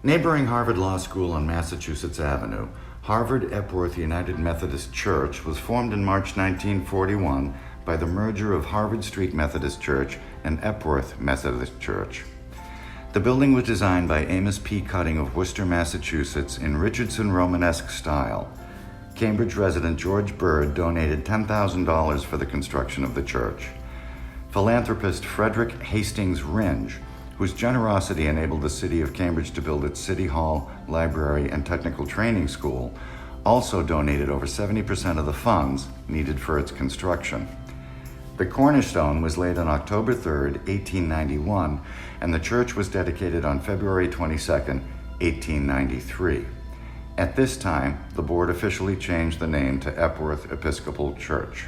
Neighboring Harvard Law School on Massachusetts Avenue, Harvard-Epworth United Methodist Church was formed in March 1941 by the merger of Harvard Street Methodist Church and Epworth Methodist Church. The building was designed by Amos P. Cutting of Worcester, Massachusetts in Richardson Romanesque style. Cambridge resident George Bird donated $10,000 for the construction of the church. Philanthropist Frederick Hastings Ringe, whose generosity enabled the city of Cambridge to build its City Hall, library, and technical training school, also donated over 70% of the funds needed for its construction. The cornerstone was laid on October 3, 1891, and the church was dedicated on February 22, 1893. At this time, the board officially changed the name to Epworth Episcopal Church.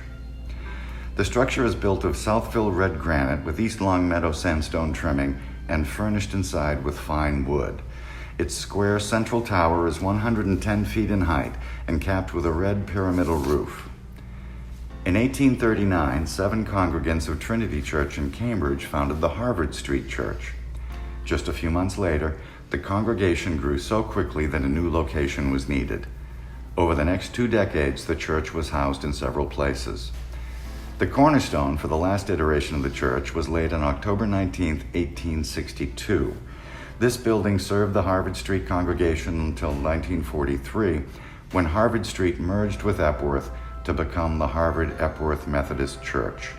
The structure is built of Southfill red granite with East Longmeadow sandstone trimming and furnished inside with fine wood. Its square central tower is 110 feet in height and capped with a red pyramidal roof. In 1839, 7 congregants of Trinity Church in Cambridge founded the Harvard Street Church. Just a few months later, the congregation grew so quickly that a new location was needed. Over the next 2 decades, the church was housed in several places. The cornerstone for the last iteration of the church was laid on October 19, 1862. This building served the Harvard Street congregation until 1943, when Harvard Street merged with Epworth to become the Harvard-Epworth Methodist Church.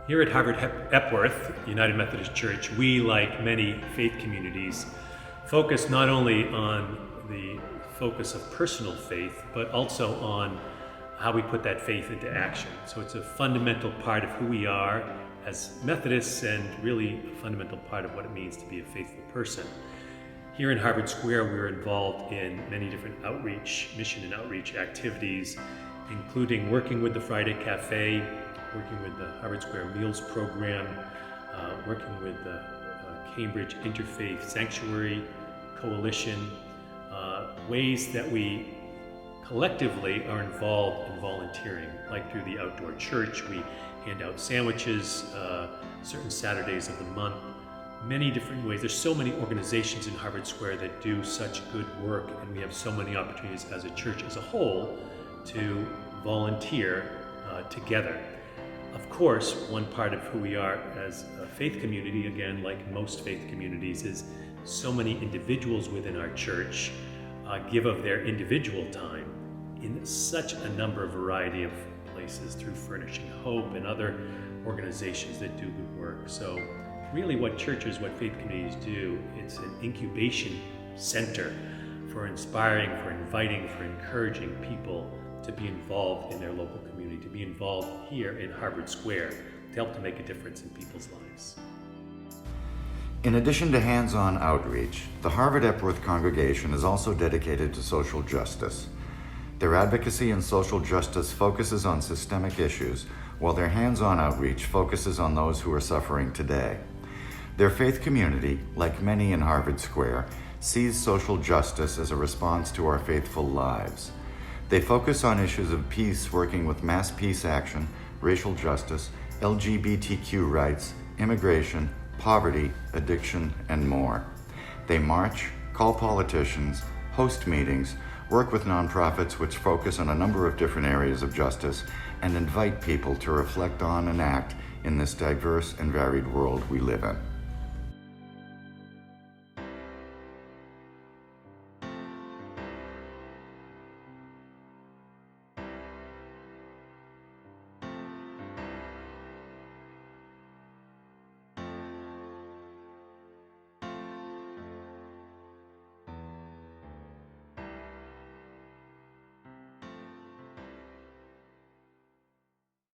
Here at Harvard-Epworth United Methodist Church, we, like many faith communities, focus not only on the focus of personal faith, but also on how we put that faith into action. So it's a fundamental part of who we are as Methodists and really a fundamental part of what it means to be a faithful person. Here in Harvard Square, we're involved in many different mission and outreach activities, including working with the Friday Cafe, working with the Harvard Square Meals Program, working with the Cambridge Interfaith Sanctuary Coalition, ways that we collectively are involved in volunteering, like through the outdoor church. We hand out sandwiches certain Saturdays of the month. Many different ways. There's so many organizations in Harvard Square that do such good work, and we have so many opportunities as a church as a whole to volunteer together. Of course, one part of who we are as a faith community, again, like most faith communities, is so many individuals within our church give of their individual time in such a variety of places through Furnishing Hope and other organizations that do good work. So really what churches, what faith communities do, it's an incubation center for inspiring, for inviting, for encouraging people to be involved in their local community, to be involved here in Harvard Square, to help to make a difference in people's lives. In addition to hands-on outreach, the Harvard-Epworth congregation is also dedicated to social justice. Their advocacy in social justice focuses on systemic issues, while their hands-on outreach focuses on those who are suffering today. Their faith community, like many in Harvard Square, sees social justice as a response to our faithful lives. They focus on issues of peace, working with mass peace action, racial justice, LGBTQ rights, immigration, poverty, addiction, and more. They march, call politicians, host meetings, work with nonprofits which focus on a number of different areas of justice, and invite people to reflect on and act in this diverse and varied world we live in.